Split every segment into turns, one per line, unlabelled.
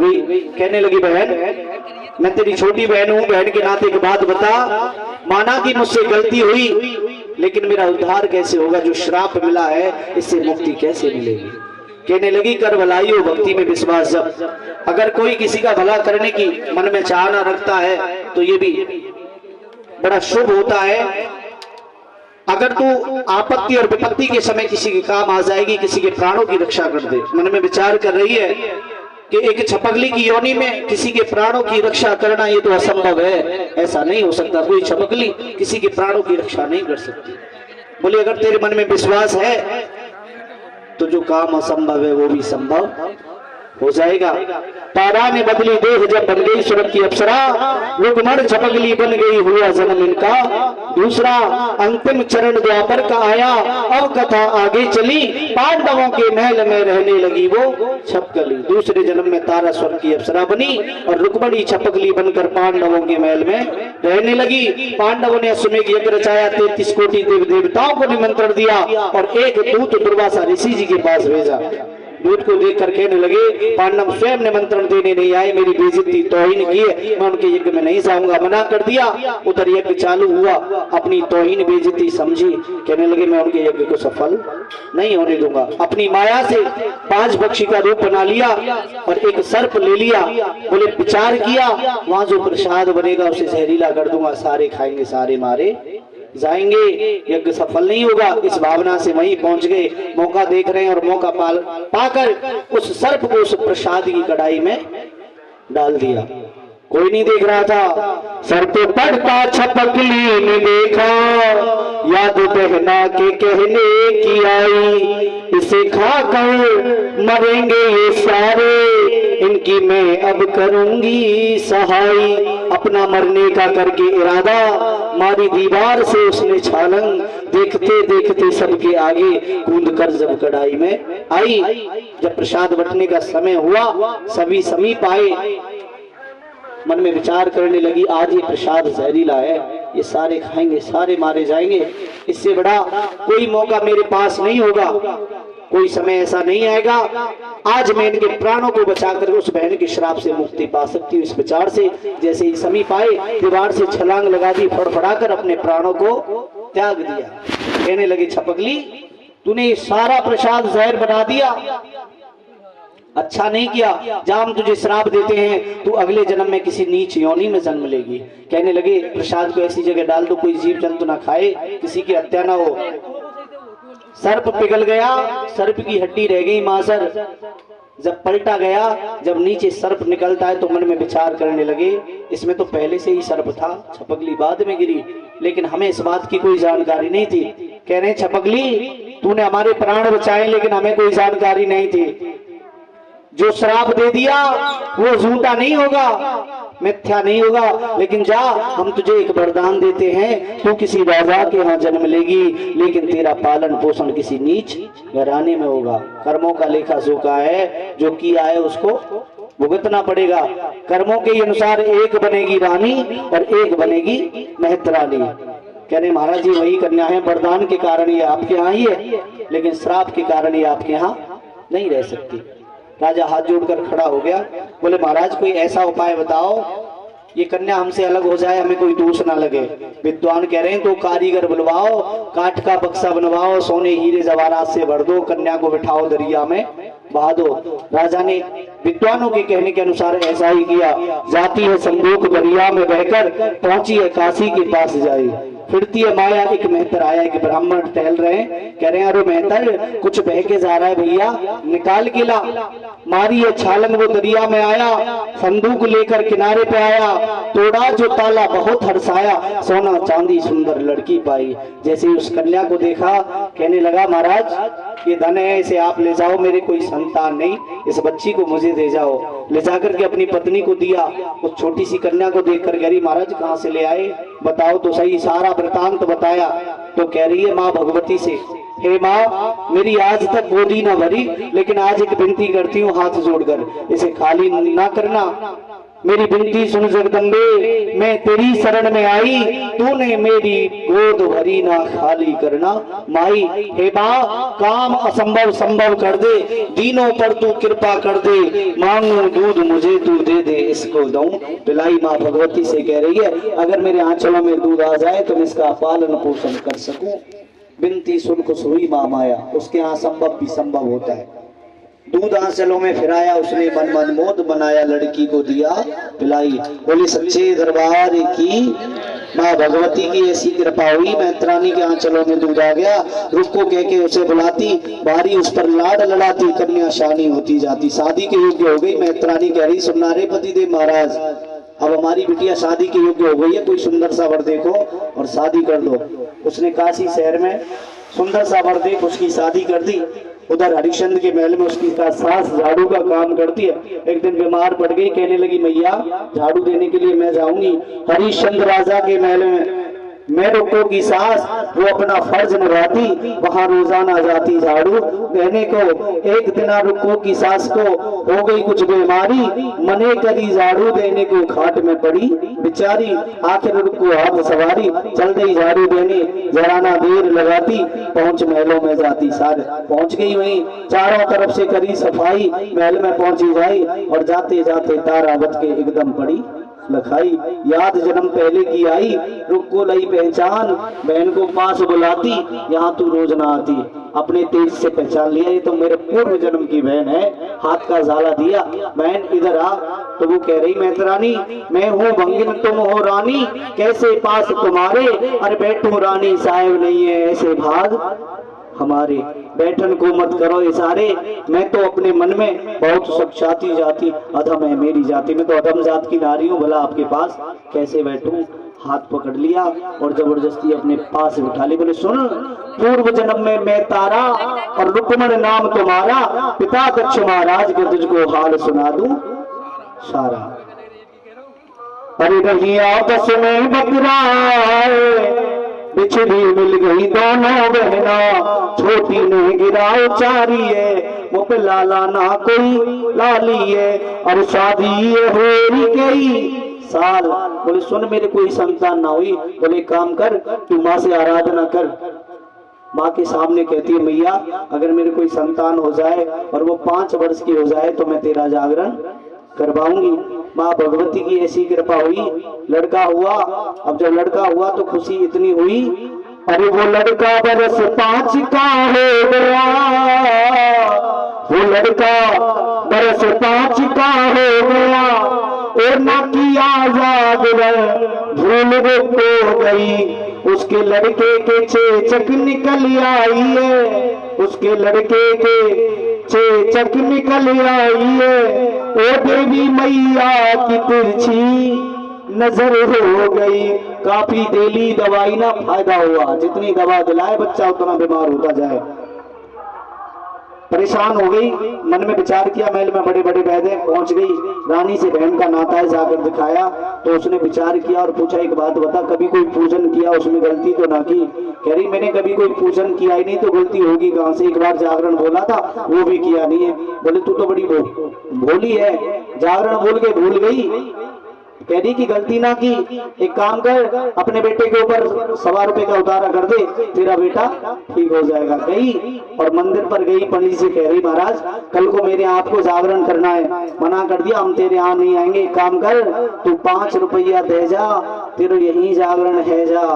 गई। कहने लगी बहन मैं तेरी छोटी बहन हूं, बहन के नाते एक बात बता, माना कि मुझसे गलती हुई लेकिन मेरा उद्धार कैसे होगा, जो श्राप मिला है इससे मुक्ति कैसे मिलेगी। कहने लगी कर भलाई हो भक्ति में विश्वास जब, अगर कोई किसी का भला करने की मन में चाहना रखता है तो ये भी बड़ा शुभ होता है। अगर तू आपत्ति और विपत्ति के समय किसी के काम आ जाएगी, किसी के प्राणों की रक्षा कर दे। मन में विचार कर रही है कि एक छपकली की योनि में किसी के प्राणों की रक्षा करना ये तो असंभव है, ऐसा नहीं हो सकता, कोई छपकली किसी के प्राणों की रक्षा नहीं कर सकती। बोले अगर तेरे मन में विश्वास है तो जो काम असंभव है वो भी संभव हो जाएगा। तारा ने बदली देह जब बन गई स्वर्ग की अप्सरा, रुक्मण छपकली बन गई हुआ जन्म इनका दूसरा। अंतिम चरण द्वापर का आया, अब कथा आगे चली, पांडवों के महल में रहने लगी वो छपकली। दूसरे जन्म में तारा स्वर्ग की अप्सरा बनी और रुक्मणी छपकली बनकर पांडवों के महल में रहने लगी। पांडवों ने अश्वमेध यज्ञ रचाया, 33 कोटि देव देवताओं को निमंत्रण दिया और एक दूत दुर्वासा ऋषि जी के पास भेजा। दूत को देख कर कहने लगे पांडव स्वयं निमंत्रण देने नहीं आए, मेरी बेइज्जती तौहीन की है, मैं उनके यज्ञ में नहीं जाऊंगा, मना कर दिया। उधर यज्ञ चालू हुआ, अपनी तौहीन बेइज्जती समझी, कहने लगे मैं उनके यज्ञ को सफल नहीं होने दूंगा। अपनी माया से 5 पक्षी का रूप बना लिया और एक सर्प ले लिया। बोले विचार किया वहां जो प्रसाद बनेगा उसे जहरीला कर दूंगा, सारे खाएंगे सारे मारे जाएंगे, यज्ञ सफल नहीं होगा। इस भावना से वहीं पहुंच गए, मौका देख रहे हैं और मौका पाकर उस सर्प को उस प्रसाद की कढ़ाई में डाल दिया। कोई नहीं देख रहा था, सर पे पड़ता छपकली ने देखा, याद बहना के कहने की आई, इसे खाकर मरेंगे ये सारे, इनकी मैं अब करूंगी सहाई। अपना मरने का करके इरादा, मारी दीवार से उसने छालंग, देखते देखते सबके आगे कूद कर जब कढ़ाई में आई। जब प्रसाद बंटने का समय हुआ, सभी समीप आए, मन में विचार करने लगी आज ये प्रसाद जहरीला है, ये सारे खाएंगे सारे मारे जाएंगे, इससे बड़ा कोई मौका मेरे पास नहीं होगा, कोई समय ऐसा नहीं आएगा, आज मैं इनके प्राणों को बचाकर उस बहन के श्राप से मुक्ति पा सकती हूँ। इस विचार से जैसे ही समीप आए, दीवार से छलांग लगा दी, फड़फड़ाकर अपने प्राणों को त्याग दिया। कहने लगे छपकली तूने सारा प्रसाद जहर बना दिया, अच्छा नहीं किया, जब हम तुझे श्राप देते हैं तू अगले जन्म में किसी नीच योनि में जन्म लेगी। कहने लगे प्रसाद को ऐसी जगह डाल दो कोई जीव जंतु ना खाए, किसी की हत्या ना हो। सर्प पिघल गया, सर्प की हड्डी रह गई मांसर। जब पलटा गया, जब नीचे सर्प निकलता है तो मन में विचार करने लगे इसमें तो पहले से ही सर्प था, छपकली बाद में गिरी, लेकिन हमें इस बात की कोई जानकारी नहीं थी। कह रहे छपकली तूने हमारे प्राण बचाए लेकिन हमें कोई जानकारी नहीं थी, जो श्राप दे दिया वो झूठा नहीं होगा, मिथ्या नहीं होगा, लेकिन जा हम तुझे एक वरदान देते हैं, तू किसी राजा के यहाँ जन्म लेगी लेकिन तेरा पालन पोषण किसी नीच घराने में होगा। कर्मों का लेखा जोखा है, जो किया है उसको भुगतना पड़ेगा। कर्मों के अनुसार एक बनेगी रानी और एक बनेगी मेहतरानी। कहने महाराज जी वही कन्या है, वरदान के कारण ये आपके यहाँ ही है लेकिन श्राप के कारण ये आपके यहाँ नहीं रह सकती। राजा हाथ जोड़कर खड़ा हो गया, बोले महाराज कोई ऐसा उपाय बताओ ये कन्या हमसे अलग हो जाए, हमें कोई दोष ना लगे। विद्वान कह रहे हैं तो कारीगर बुलवाओ, काठ का बक्सा बनवाओ, सोने हीरे जवाहरात से भर दो, कन्या को बिठाओ दरिया में बहा दो। राजा ने विद्वानों के कहने के अनुसार ऐसा ही किया। जाती है संदूक दरिया में बहकर, पहुंची है काशी के पास जाई, फिरती है माया। एक मेहतर आया, एक ब्राह्मण टहल रहे हैं, कह रहे हैं अरे मेहतर कुछ बह के जा रहा है भैया, निकाल के ला। मारी है छालन, वो दरिया में आया, संदूक लेकर किनारे पे आया, तोड़ा जो ताला बहुत हर्षाया, सोना चांदी सुंदर लड़की पाई। जैसे उस कन्या को देखा कहने लगा महाराज ये धन है, इसे आप ले जाओ, मेरे कोई संतान नहीं, इस बच्ची को मुझे दे जाओ। ले जाकर के अपनी पत्नी को दिया। उस छोटी सी कन्या को देखकर कह रही महाराज कहाँ से ले आए, बताओ तो सही। सारा वृतांत बताया तो कह रही है माँ भगवती से, हे माँ मेरी आज तक गोदी ना भरी, लेकिन आज एक विनती करती हूँ हाथ जोड़कर, इसे खाली ना करना, मेरी विनती सुन जगदम्बे, मैं तेरी शरण में आई, तूने मेरी गोद भरी ना खाली करना माई। हे माँ, काम असंभव संभव कर दे, दीनों पर तू कृपा कर दे, मांगू दूध मुझे तू दे दे, इसको दूं पिलाई। माँ भगवती से कह रही है, अगर मेरे आंचलों में दूध आ जाए तो मैं इसका पालन पोषण कर सकूं। विनती सुन खुश हुई माँ माया, उसके यहाँ संभव भी संभव होता है। दूध आंचलों में फिराया, उसने मन मनमोद बनाया, लड़की को दिया पिलाई। बोली सच्चे दरबार की माँ भगवती की ऐसी कृपा हुई, मैत्रानी के आंचलों में दूध आ गया। रुको कह के उसे बुलाती, बारी उस पर लाड लड़ाती, कन्या शानी होती जाती, शादी के योग्य हो गई। मैत्रानी कह रही, सुनारे पति देव महाराज, अब हमारी बिटिया शादी के योग्य हो गई है, कोई सुंदर सा वर देखो और शादी कर दो। उसने काशी शहर में सुंदर सा वर देख उसकी शादी कर दी। उधर हरिश्चंद्र के महल में उसकी सास झाड़ू का काम करती है। एक दिन बीमार पड़ गई, कहने लगी मैया झाड़ू देने के लिए मैं जाऊंगी। हरिश्चंद्र राजा के महल में मैं रुको की सास, वो अपना फर्ज निभाती, वहां रोजाना जाती झाड़ू देने को। एक दिन रुको की सास को हो गई कुछ बीमारी, मने करी झाड़ू देने को, खाट में पड़ी बेचारी। आखिर रुको हाथ सवारी, चल गई झाड़ू देने, जरा ना देर लगाती, पहुंच महलों में जाती। सार पहुंच गई वहीं, चारों तरफ से करी सफाई, महल में पहुंची जाई और जाते जाते तारावत के एकदम पड़ी लखाई। याद जन्म पहले की आई, रुक को लई पहचान, बहन को पास बुलाती, यहाँ तू रोज ना आती। अपने तेज से पहचान लिया, ये तो मेरे पूर्व जन्म की बहन है। हाथ का जाला दिया, बहन इधर आ। तो वो कह रही, मैत्रानी मैं हूँ भंगिन, तुम हो रानी, कैसे पास तुम्हारे, अरे बैठो रानी साहेब नहीं है ऐसे भाग हमारे। बैठन को मत करो इशारे, मैं तो अपने मन में बहुत सक्षाती जाती, अधम है मेरी जाति, मैं तो अधम जात की नारी हूँ, भला आपके पास कैसे बैठूं। हाथ पकड़ लिया और जबरदस्ती अपने पास बिठा ली। बोले सुन, पूर्व जन्म में मैं तारा और रुक्मण नाम तुम्हारा, पिता दक्ष महाराज के तुझको हाल सुना दूं सारा। अरे नहीं आपस में बकराए, बिछड़ी मिल गई दोनों बहना, छोटी ने गिरा उचारी है, मुँह पे लाला ना कोई लाली है, और शादी हो गई साल। बोले सुन, मेरे कोई संतान ना हुई। बोले काम कर, तू माँ से आराधना कर। माँ के सामने कहती है, मैया अगर मेरे कोई संतान हो जाए और वो 5 वर्ष की हो जाए तो मैं तेरा जागरण करवाऊंगी। माँ भगवती की ऐसी कृपा हुई, लड़का हुआ। अब जब लड़का हुआ तो खुशी इतनी हुई, अरे वो लड़का बरस 5 का हो गया, वो लड़का बरस 5 का हो गया, और ना किया जागरण भूल हो गई। उसके लड़के के 6 चक निकल आई है, उसके लड़के के 6 चक निकल आई है, ओ देवी मैया की तिरछी नजर हो गई। काफी डेली दवाई ना फायदा हुआ, जितनी दवा दिलाए बच्चा उतना बीमार होता जाए। परेशान हो गई, मन में विचार किया, महल में बड़े बड़े वैद्य पहुंच गई, रानी से बहन का नाता है, जाकर दिखाया तो उसने विचार किया और पूछा, एक बात बता, कभी कोई पूजन किया उसमें गलती तो ना की? कह रही मैंने कभी कोई पूजन किया ही नहीं, तो गलती होगी कहाँ से? एक बार जागरण बोला था वो भी किया नहीं है। बोले तू तो बड़ी भोली है, जागरण बोल के भूल गई। कह रही कि गलती ना की, एक काम कर, अपने बेटे के ऊपर 1.25 रुपए का उतारा कर दे, तेरा बेटा ठीक हो जाएगा। गई और मंदिर पर गई, पंडित जी कह रही महाराज कल को मेरे आपको जागरण करना है। मना कर दिया, हम तेरे यहाँ नहीं आएंगे। एक काम कर, तू 5 रुपया दे जा, तेरे यही जागरण है जा,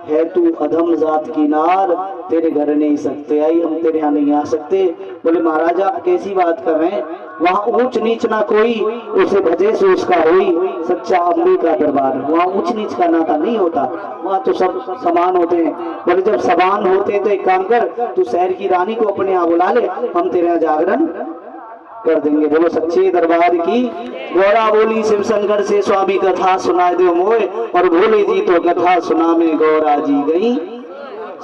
है तू अधम जात की नार, तेरे घर नहीं सकते आई, हम तेरे यहाँ नहीं आ सकते। बोले महाराज आप कैसी बात कर रहे हैं, वहाँ ऊंच नीच ना कोई, उसे भजे से उसका होई, सच्चा अम्बे का दरबार। वहाँ ऊंच नीच का नाता नहीं होता, वहाँ तो सब समान होते हैं। बोले जब समान होते हैं तो एक काम कर, तू शहर की रानी को अपने यहाँ बुला ले, हम तेरे यहाँ जागरण कर देंगे। बोलो सच्चे दरबार की। गौरा बोली शिव शंकर से स्वामी कथा सुनाए दो मोए, और भोले जी तो कथा सुना में गौरा जी गई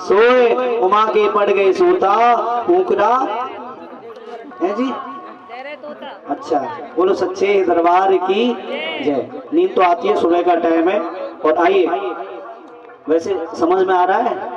सोए। उमा के पड़ गए सोता ऊकरा है जी। अच्छा, बोलो सच्चे दरबार की जय। नींद तो आती है, सुबह का टाइम है। और आइए, वैसे समझ में आ रहा है